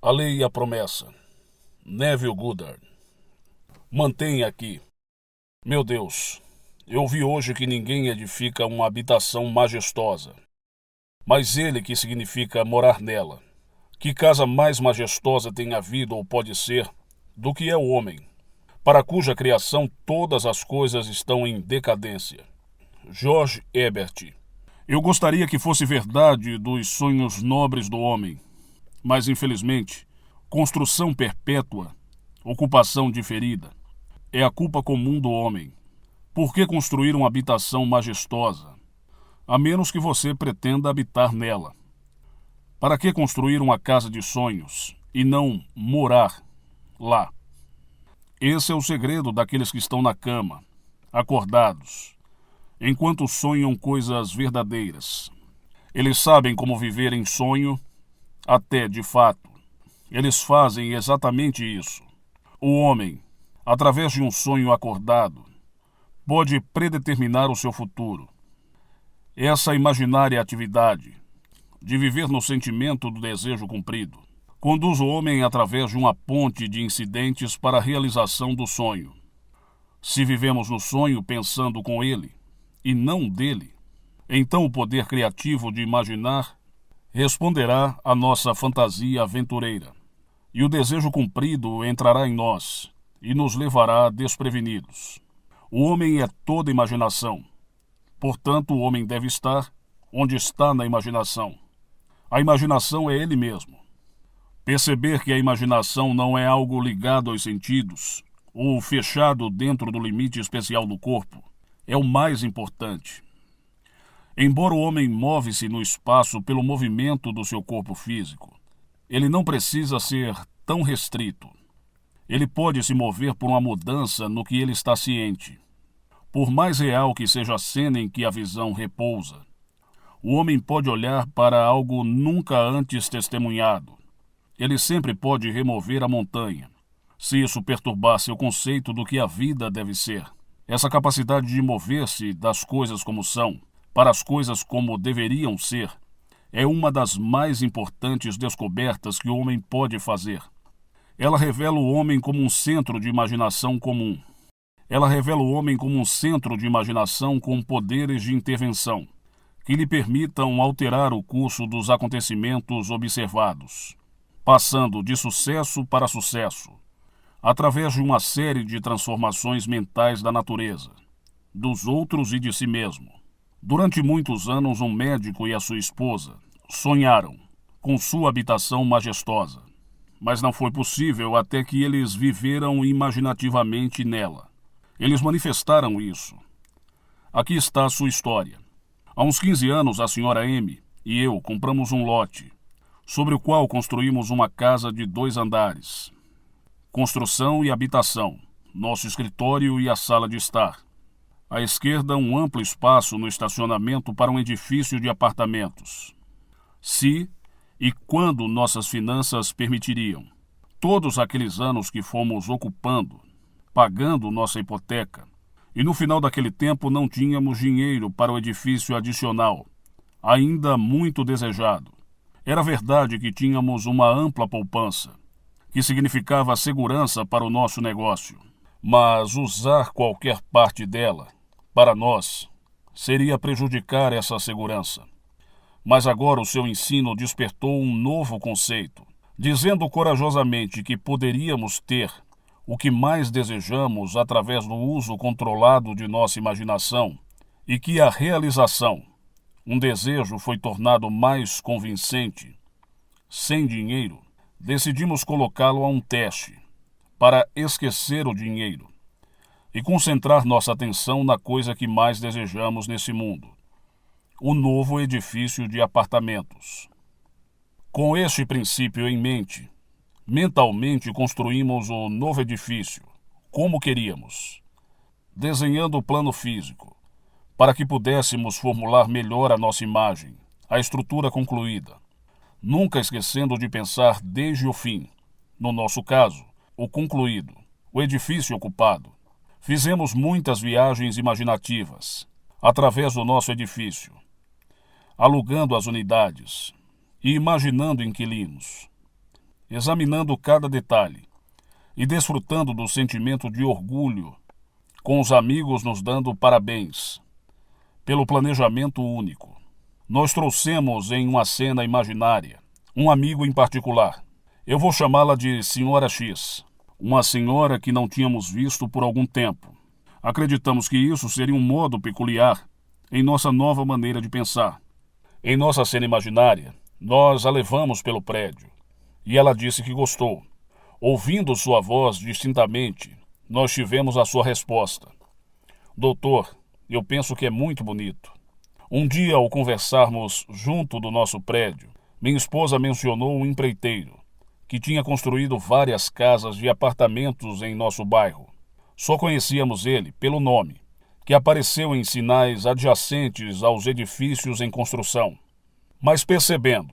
A lei e a promessa. Neville Goddard. Mantenha aqui. Meu Deus, eu vi hoje que ninguém edifica uma habitação majestosa, mas ele que significa morar nela. Que casa mais majestosa tem havido ou pode ser do que é o homem, para cuja criação todas as coisas estão em decadência. George Herbert. Eu gostaria que fosse verdade dos sonhos nobres do homem, mas infelizmente, construção perpétua, ocupação diferida, é a culpa comum do homem. Por que construir uma habitação majestosa, a menos que você pretenda habitar nela? Para que construir uma casa de sonhos e não morar lá? Esse é o segredo daqueles que estão na cama, acordados, enquanto sonham coisas verdadeiras. Eles sabem como viver em sonho, até de fato. Eles fazem exatamente isso. O homem, através de um sonho acordado, pode predeterminar o seu futuro. Essa imaginária atividade, de viver no sentimento do desejo cumprido, conduz o homem através de uma ponte de incidentes para a realização do sonho. Se vivemos no sonho pensando com ele, e não dele, então o poder criativo de imaginar responderá à nossa fantasia aventureira, e o desejo cumprido entrará em nós e nos levará desprevenidos. O homem é toda imaginação. Portanto, o homem deve estar onde está na imaginação. A imaginação é ele mesmo. Perceber que a imaginação não é algo ligado aos sentidos ou fechado dentro do limite especial do corpo é o mais importante. Embora o homem move-se no espaço pelo movimento do seu corpo físico, ele não precisa ser tão restrito. Ele pode se mover por uma mudança no que ele está ciente. Por mais real que seja a cena em que a visão repousa, o homem pode olhar para algo nunca antes testemunhado. Ele sempre pode remover a montanha, se isso perturbar seu conceito do que a vida deve ser. Essa capacidade de mover-se das coisas como são, para as coisas como deveriam ser, é uma das mais importantes descobertas que o homem pode fazer. Ela revela o homem como um centro de imaginação comum. Ela revela o homem como um centro de imaginação com poderes de intervenção, que lhe permitam alterar o curso dos acontecimentos observados, passando de sucesso para sucesso, através de uma série de transformações mentais da natureza, dos outros e de si mesmo. Durante muitos anos, um médico e a sua esposa sonharam com sua habitação majestosa, mas não foi possível até que eles viveram imaginativamente nela. Eles manifestaram isso. Aqui está a sua história. Há uns 15 anos, a senhora M e eu compramos um lote, sobre o qual construímos uma casa de 2 andares. Construção e habitação, nosso escritório e a sala de estar. À esquerda, um amplo espaço no estacionamento para um edifício de apartamentos. Se e quando nossas finanças permitiriam. Todos aqueles anos que fomos ocupando, pagando nossa hipoteca, e no final daquele tempo não tínhamos dinheiro para o edifício adicional, ainda muito desejado. Era verdade que tínhamos uma ampla poupança, que significava segurança para o nosso negócio, mas usar qualquer parte dela, para nós, seria prejudicar essa segurança. Mas agora o seu ensino despertou um novo conceito, dizendo corajosamente que poderíamos ter o que mais desejamos através do uso controlado de nossa imaginação e que a realização, um desejo, foi tornado mais convincente. Sem dinheiro, decidimos colocá-lo a um teste, para esquecer o dinheiro e concentrar nossa atenção na coisa que mais desejamos nesse mundo: o novo edifício de apartamentos. Com este princípio em mente, mentalmente construímos o novo edifício, como queríamos, desenhando o plano físico, para que pudéssemos formular melhor a nossa imagem, a estrutura concluída, nunca esquecendo de pensar desde o fim, no nosso caso, o concluído, o edifício ocupado. Fizemos muitas viagens imaginativas, através do nosso edifício, alugando as unidades e imaginando inquilinos. examinando cada detalhe e desfrutando do sentimento de orgulho, com os amigos nos dando parabéns pelo planejamento único. Nós trouxemos em uma cena imaginária um amigo em particular. Eu vou chamá-la de Senhora X, uma senhora que não tínhamos visto por algum tempo. Acreditamos que isso seria um modo peculiar em nossa nova maneira de pensar. Em nossa cena imaginária, nós a levamos pelo prédio e ela disse que gostou. Ouvindo sua voz distintamente, nós tivemos a sua resposta. Doutor, eu penso que é muito bonito. Um dia, ao conversarmos junto do nosso prédio, minha esposa mencionou um empreiteiro que tinha construído várias casas de apartamentos em nosso bairro. Só conhecíamos ele pelo nome, que apareceu em sinais adjacentes aos edifícios em construção. Mas percebendo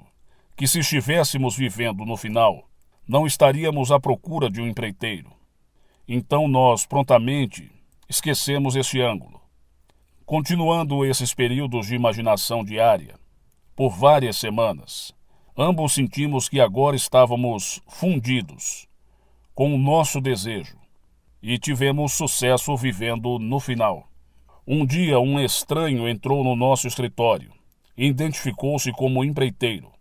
que se estivéssemos vivendo no final, não estaríamos à procura de um empreiteiro. Então nós prontamente esquecemos este ângulo. Continuando esses períodos de imaginação diária, por várias semanas, ambos sentimos que agora estávamos fundidos com o nosso desejo e tivemos sucesso vivendo no final. Um dia um estranho entrou no nosso escritório e identificou-se como empreiteiro,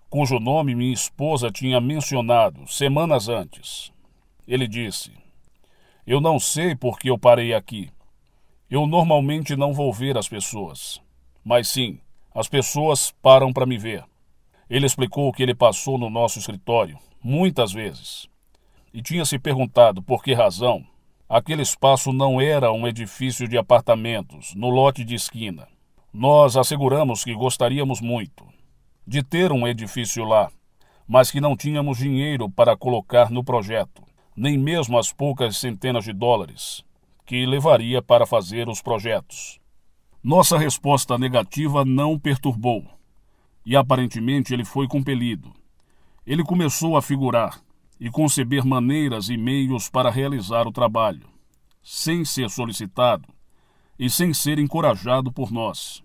cujo nome minha esposa tinha mencionado semanas antes. Ele disse: "Eu não sei por que eu parei aqui. Eu normalmente não vou ver as pessoas, mas sim, as pessoas param para me ver." Ele explicou que ele passou no nosso escritório muitas vezes e tinha se perguntado por que razão aquele espaço não era um edifício de apartamentos no lote de esquina. Nós asseguramos que gostaríamos muito de ter um edifício lá, mas que não tínhamos dinheiro para colocar no projeto, nem mesmo as poucas centenas de dólares que levaria para fazer os projetos. Nossa resposta negativa não o perturbou, e aparentemente ele foi compelido. Ele começou a figurar e conceber maneiras e meios para realizar o trabalho, sem ser solicitado e sem ser encorajado por nós.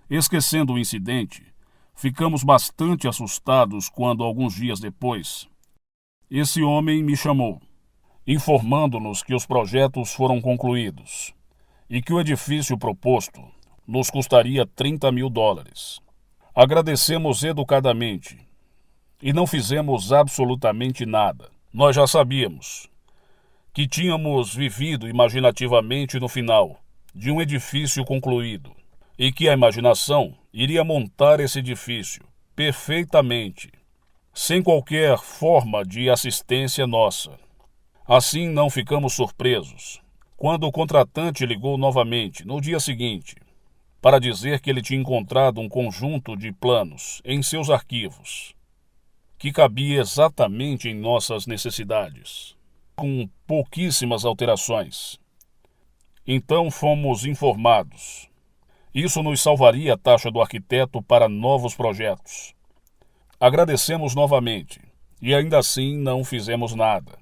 Esquecendo o incidente, ficamos bastante assustados quando, alguns dias depois, esse homem me chamou, informando-nos que os projetos foram concluídos e que o edifício proposto nos custaria $30.000. Agradecemos educadamente e não fizemos absolutamente nada. Nós já sabíamos que tínhamos vivido imaginativamente no final de um edifício concluído e que a imaginação iria montar esse edifício perfeitamente, sem qualquer forma de assistência nossa. Assim não ficamos surpresos quando o contratante ligou novamente no dia seguinte para dizer que ele tinha encontrado um conjunto de planos em seus arquivos que cabia exatamente em nossas necessidades, com pouquíssimas alterações. Então fomos informados. Isso nos salvaria a taxa do arquiteto para novos projetos. Agradecemos novamente e ainda assim não fizemos nada.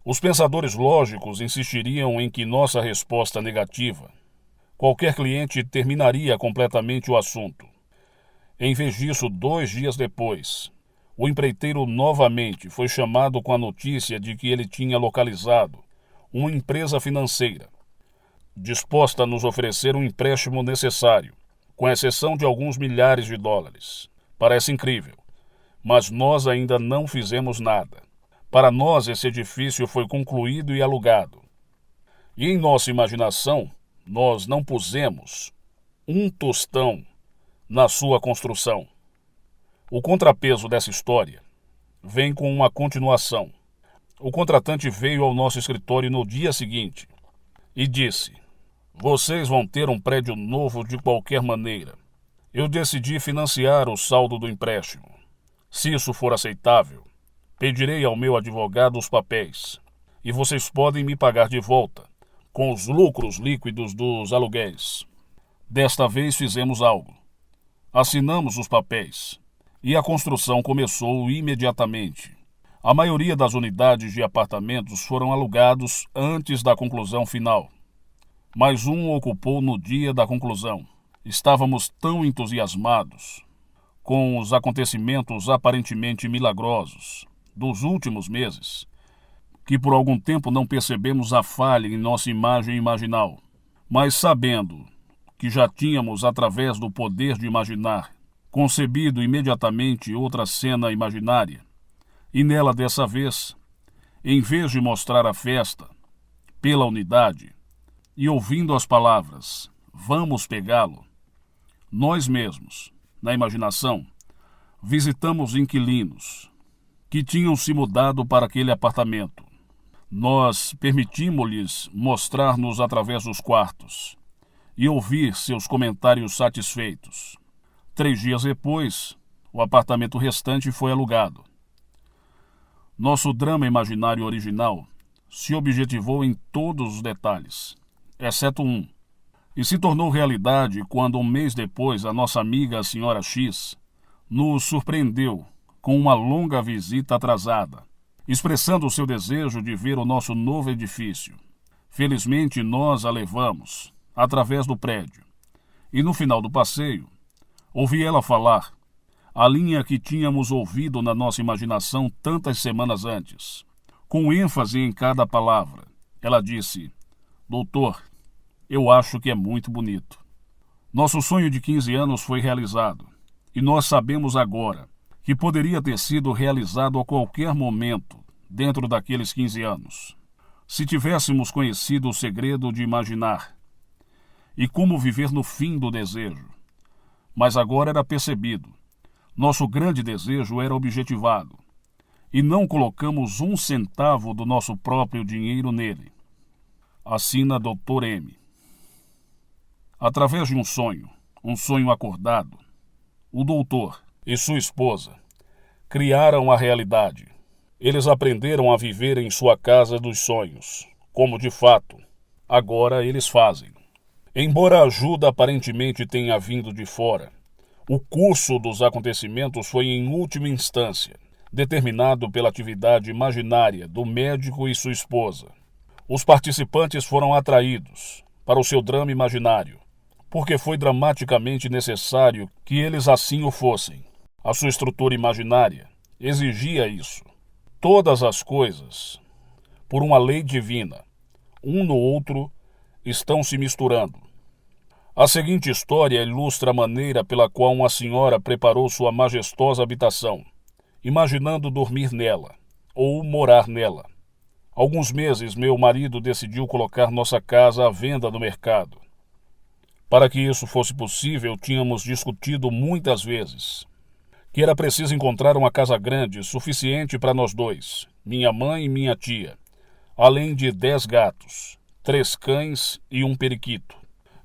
Os pensadores lógicos insistiriam em que nossa resposta negativa, qualquer cliente terminaria completamente o assunto. Em vez disso, 2 dias depois, o empreiteiro novamente foi chamado com a notícia de que ele tinha localizado uma empresa financeira disposta a nos oferecer um empréstimo necessário, com exceção de alguns milhares de dólares. Parece incrível, mas nós ainda não fizemos nada. Para nós, esse edifício foi concluído e alugado. E em nossa imaginação, nós não pusemos um tostão na sua construção. O contrapeso dessa história vem com uma continuação. O contratante veio ao nosso escritório no dia seguinte e disse: "Vocês vão ter um prédio novo de qualquer maneira. Eu decidi financiar o saldo do empréstimo. Se isso for aceitável, pedirei ao meu advogado os papéis e vocês podem me pagar de volta com os lucros líquidos dos aluguéis." Desta vez fizemos algo. Assinamos os papéis e a construção começou imediatamente. A maioria das unidades de apartamentos foram alugados antes da conclusão final. Mais um ocupou no dia da conclusão. Estávamos tão entusiasmados com os acontecimentos aparentemente milagrosos dos últimos meses, que por algum tempo não percebemos a falha em nossa imagem imaginal, mas sabendo que já tínhamos, através do poder de imaginar, concebido imediatamente outra cena imaginária, e nela dessa vez, em vez de mostrar a festa pela unidade, e ouvindo as palavras, vamos pegá-lo, nós mesmos, na imaginação, visitamos inquilinos que tinham se mudado para aquele apartamento. Nós permitimos-lhes mostrar-nos através dos quartos e ouvir seus comentários satisfeitos. 3 dias depois, o apartamento restante foi alugado. Nosso drama imaginário original se objetivou em todos os detalhes, exceto um, e se tornou realidade quando, um mês depois, a nossa amiga, a senhora X, nos surpreendeu com uma longa visita atrasada, expressando o seu desejo de ver o nosso novo edifício. Felizmente, nós a levamos através do prédio, e no final do passeio, ouvi ela falar a linha que tínhamos ouvido na nossa imaginação tantas semanas antes. Com ênfase em cada palavra, ela disse: "Doutor, eu acho que é muito bonito." Nosso sonho de 15 anos foi realizado, e nós sabemos agora que poderia ter sido realizado a qualquer momento dentro daqueles 15 anos, se tivéssemos conhecido o segredo de imaginar e como viver no fim do desejo. Mas agora era percebido. Nosso grande desejo era objetivado, e não colocamos 1 centavo do nosso próprio dinheiro nele. Assina Dr. M. Através de um sonho acordado, o doutor e sua esposa criaram a realidade. Eles aprenderam a viver em sua casa dos sonhos, como de fato, agora eles fazem. Embora a ajuda aparentemente tenha vindo de fora, o curso dos acontecimentos foi em última instância determinado pela atividade imaginária do médico e sua esposa. Os participantes foram atraídos para o seu drama imaginário, porque foi dramaticamente necessário que eles assim o fossem. A sua estrutura imaginária exigia isso. Todas as coisas, por uma lei divina, um no outro, estão se misturando. A seguinte história ilustra a maneira pela qual uma senhora preparou sua majestosa habitação, imaginando dormir nela, ou morar nela. Alguns meses, meu marido decidiu colocar nossa casa à venda no mercado. Para que isso fosse possível, tínhamos discutido muitas vezes que era preciso encontrar uma casa grande, suficiente para nós dois, minha mãe e minha tia, além de 10 gatos, 3 cães e um periquito.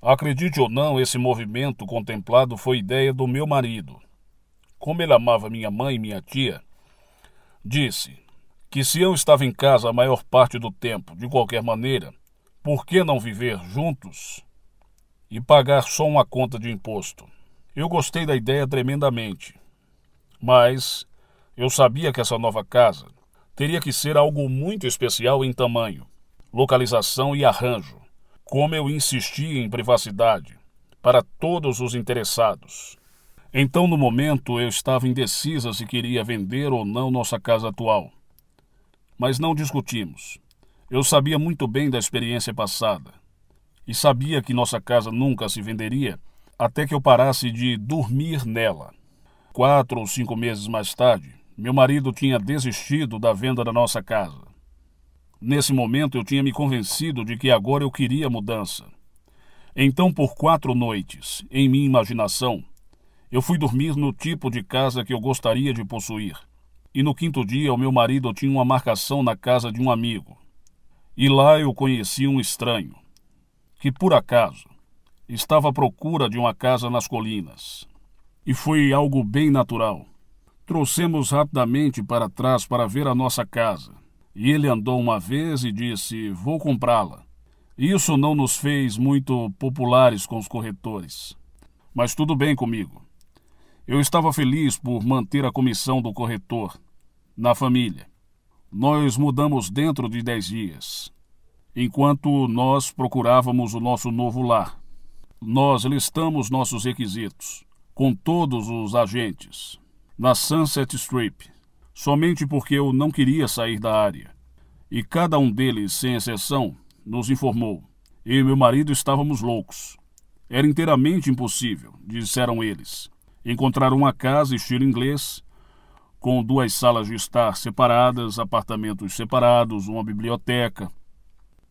Acredite ou não, esse movimento contemplado foi ideia do meu marido. Como ele amava minha mãe e minha tia, disse que se eu estava em casa a maior parte do tempo, de qualquer maneira, por que não viver juntos e pagar só uma conta de imposto? Eu gostei da ideia tremendamente, mas eu sabia que essa nova casa teria que ser algo muito especial em tamanho, localização e arranjo, como eu insistia em privacidade para todos os interessados. Então, no momento, eu estava indecisa se queria vender ou não nossa casa atual. Mas não discutimos. Eu sabia muito bem da experiência passada e sabia que nossa casa nunca se venderia até que eu parasse de dormir nela. 4 ou 5 meses mais tarde, meu marido tinha desistido da venda da nossa casa. Nesse momento eu tinha me convencido de que agora eu queria mudança. Então, por 4 noites, em minha imaginação, eu fui dormir no tipo de casa que eu gostaria de possuir. E no 5º dia, o meu marido tinha uma marcação na casa de um amigo. E lá eu conheci um estranho, que por acaso estava à procura de uma casa nas colinas. E foi algo bem natural. Trouxemos rapidamente para trás para ver a nossa casa. E ele andou uma vez e disse: "Vou comprá-la." Isso não nos fez muito populares com os corretores. Mas tudo bem comigo. Eu estava feliz por manter a comissão do corretor na família. Nós mudamos dentro de 10 dias, enquanto nós procurávamos o nosso novo lar. Nós listamos nossos requisitos com todos os agentes na Sunset Strip. somente porque eu não queria sair da área. E cada um deles, sem exceção, nos informou. Eu e meu marido estávamos loucos. Era inteiramente impossível, disseram eles, encontrar uma casa estilo inglês, com 2 salas de estar separadas, apartamentos separados, uma biblioteca,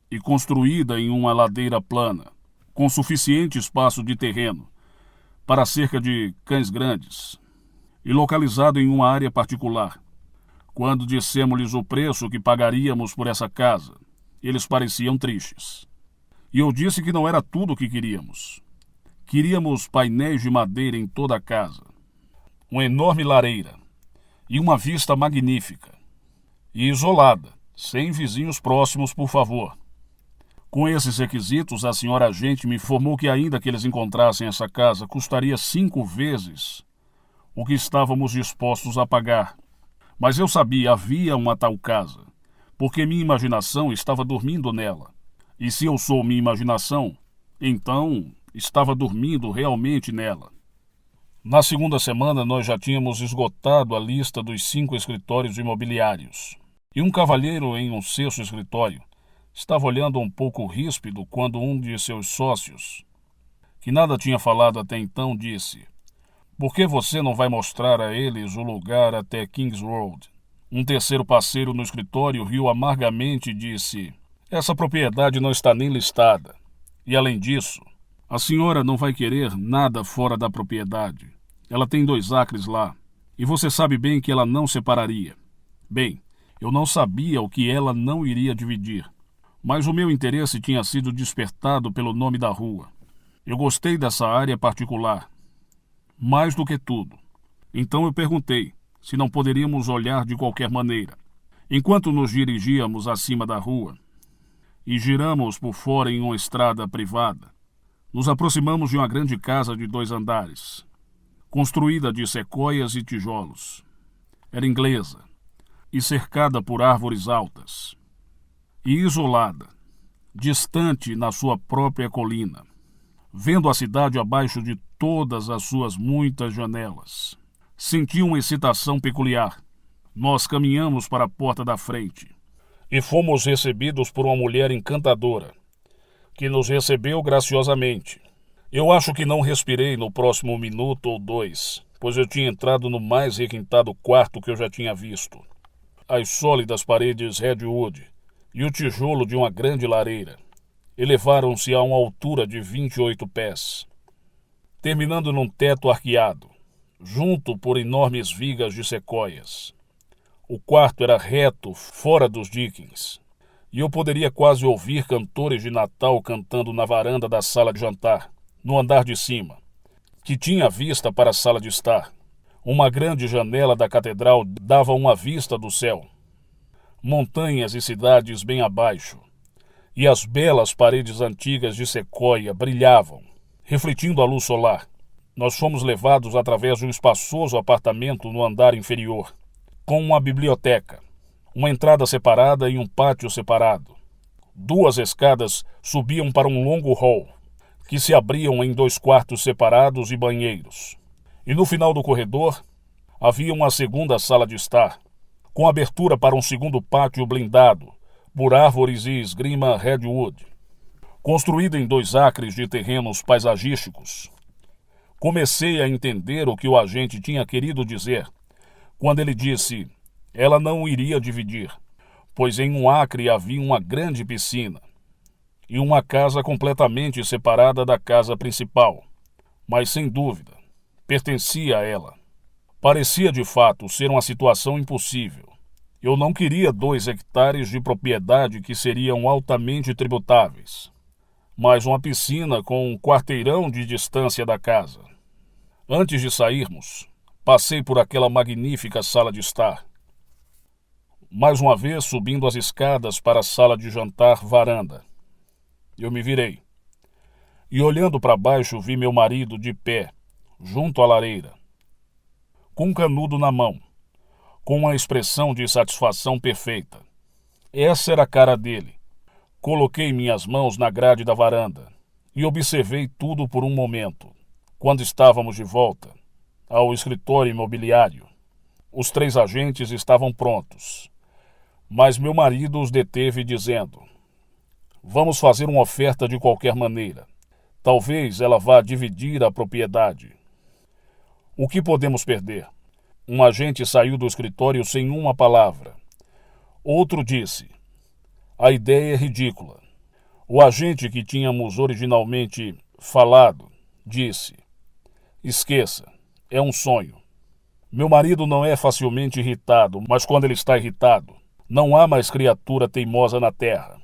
e construída em uma ladeira plana, com suficiente espaço de terreno para cerca de cães grandes, e localizado em uma área particular. Quando dissemos-lhes o preço que pagaríamos por essa casa, eles pareciam tristes. E eu disse que não era tudo o que queríamos. Queríamos painéis de madeira em toda a casa, uma enorme lareira e uma vista magnífica. E isolada, sem vizinhos próximos, por favor. Com esses requisitos, a senhora agente me informou que ainda que eles encontrassem essa casa, custaria 5 vezes o que estávamos dispostos a pagar. Mas eu sabia, havia uma tal casa, porque minha imaginação estava dormindo nela. E se eu sou minha imaginação, então estava dormindo realmente nela. Na segunda semana, nós já tínhamos esgotado a lista dos 5 escritórios imobiliários. E um cavalheiro em um 6º escritório estava olhando um pouco ríspido quando um de seus sócios, que nada tinha falado até então, disse: "Por que você não vai mostrar a eles o lugar até Kings Road?" Um terceiro parceiro no escritório riu amargamente e disse: "Essa propriedade não está nem listada. E além disso, a senhora não vai querer nada fora da propriedade. Ela tem 2 acres lá, e você sabe bem que ela não separaria." Bem, eu não sabia o que ela não iria dividir, mas o meu interesse tinha sido despertado pelo nome da rua. Eu gostei dessa área particular, mais do que tudo. Então eu perguntei se não poderíamos olhar de qualquer maneira. Enquanto nos dirigíamos acima da rua e giramos por fora em uma estrada privada, nos aproximamos de uma grande casa de 2 andares, construída de sequoias e tijolos. Era inglesa e cercada por árvores altas, e isolada, distante na sua própria colina, vendo a cidade abaixo de todas as suas muitas janelas. Senti uma excitação peculiar. Nós caminhamos para a porta da frente e fomos recebidos por uma mulher encantadora, que nos recebeu graciosamente. Eu acho que não respirei no próximo minuto ou 2, pois eu tinha entrado no mais requintado quarto que eu já tinha visto. As sólidas paredes redwood e o tijolo de uma grande lareira elevaram-se a uma altura de 28 pés, terminando num teto arqueado, junto por enormes vigas de sequoias. O quarto era reto, fora dos dickens, e eu poderia quase ouvir cantores de Natal cantando na varanda da sala de jantar, no andar de cima, que tinha vista para a sala de estar. Uma grande janela da catedral dava uma vista do céu, montanhas e cidades bem abaixo, e as belas paredes antigas de sequoia brilhavam, refletindo a luz solar. Nós fomos levados através de um espaçoso apartamento no andar inferior, com uma biblioteca, uma entrada separada e um pátio separado. 2 escadas subiam para um longo hall, que se abriam em 2 quartos separados e banheiros. E no final do corredor havia uma segunda sala de estar, com abertura para um segundo pátio blindado por árvores e esgrima redwood, construída em 2 acres de terrenos paisagísticos. Comecei a entender o que o agente tinha querido dizer quando ele disse: ela não iria dividir, pois em 1 acre havia uma grande piscina e uma casa completamente separada da casa principal, mas sem dúvida pertencia a ela. Parecia de fato ser uma situação impossível. Eu não queria 2 hectares de propriedade que seriam altamente tributáveis, mas uma piscina com um quarteirão de distância da casa. Antes de sairmos, passei por aquela magnífica sala de estar. Mais uma vez subindo as escadas para a sala de jantar varanda. Eu me virei e, olhando para baixo, vi meu marido de pé, junto à lareira, com um canudo na mão, com uma expressão de satisfação perfeita. Essa era a cara dele. Coloquei minhas mãos na grade da varanda e observei tudo por um momento. Quando estávamos de volta ao escritório imobiliário, Os 3 agentes estavam prontos, mas meu marido os deteve dizendo: "Vamos fazer uma oferta de qualquer maneira. Talvez ela vá dividir a propriedade. O que podemos perder?" Um agente saiu do escritório sem uma palavra. Outro disse: "A ideia é ridícula." O agente que tínhamos originalmente falado disse: "Esqueça, é um sonho." Meu marido não é facilmente irritado, mas quando ele está irritado, não há mais criatura teimosa na terra.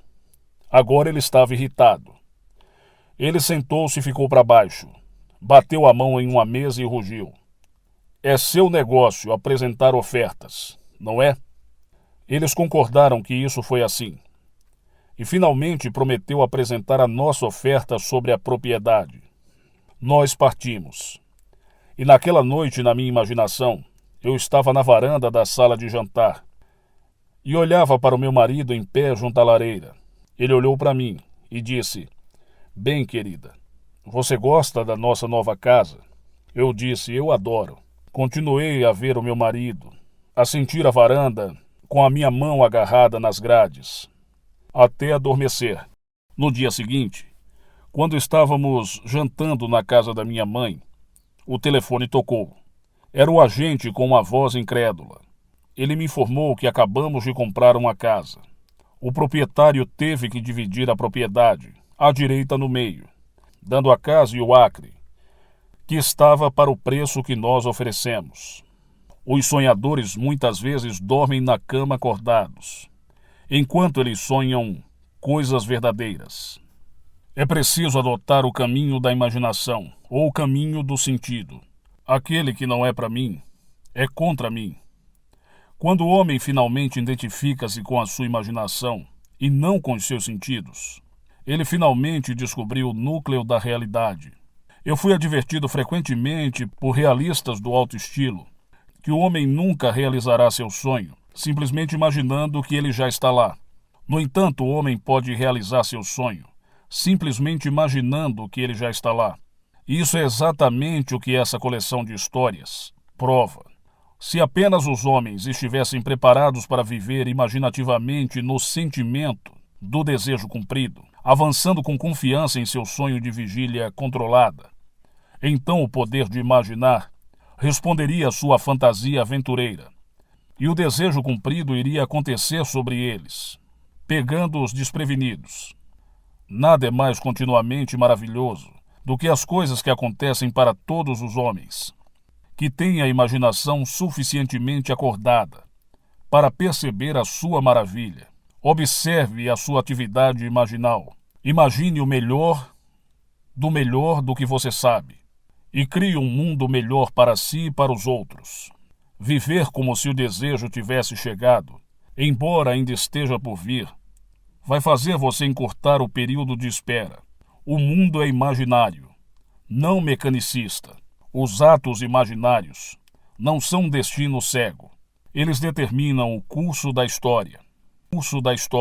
Agora ele estava irritado. Ele sentou-se e ficou para baixo. Bateu a mão em uma mesa e rugiu: "É seu negócio apresentar ofertas, não é?" Eles concordaram que isso foi assim. E finalmente prometeu apresentar a nossa oferta sobre a propriedade. Nós partimos. E naquela noite, na minha imaginação, eu estava na varanda da sala de jantar e olhava para o meu marido em pé junto à lareira. Ele olhou para mim e disse: "Bem, querida, você gosta da nossa nova casa?" Eu disse: "Eu adoro." Continuei a ver o meu marido, a sentir a varanda com a minha mão agarrada nas grades, até adormecer. No dia seguinte, quando estávamos jantando na casa da minha mãe, o telefone tocou. Era o agente com uma voz incrédula. Ele me informou que acabamos de comprar uma casa. O proprietário teve que dividir a propriedade, à direita no meio, dando a casa e o acre, que estava para o preço que nós oferecemos. Os sonhadores muitas vezes dormem na cama acordados, enquanto eles sonham coisas verdadeiras. É preciso adotar o caminho da imaginação, ou o caminho do sentido. Aquele que não é para mim, é contra mim. Quando o homem finalmente identifica-se com a sua imaginação e não com os seus sentidos, ele finalmente descobriu o núcleo da realidade. Eu fui advertido frequentemente por realistas do alto estilo que o homem nunca realizará seu sonho, simplesmente imaginando que ele já está lá. No entanto, o homem pode realizar seu sonho, simplesmente imaginando que ele já está lá. E isso é exatamente o que essa coleção de histórias prova. Se apenas os homens estivessem preparados para viver imaginativamente no sentimento do desejo cumprido, avançando com confiança em seu sonho de vigília controlada, então o poder de imaginar responderia à sua fantasia aventureira, e o desejo cumprido iria acontecer sobre eles, pegando-os desprevenidos. Nada é mais continuamente maravilhoso do que as coisas que acontecem para todos os homens, que têm a imaginação suficientemente acordada para perceber a sua maravilha. Observe a sua atividade imaginal. Imagine o melhor do que você sabe e crie um mundo melhor para si e para os outros. Viver como se o desejo tivesse chegado, embora ainda esteja por vir, vai fazer você encurtar o período de espera. O mundo é imaginário, não mecanicista. Os atos imaginários não são um destino cego. Eles determinam o curso da história.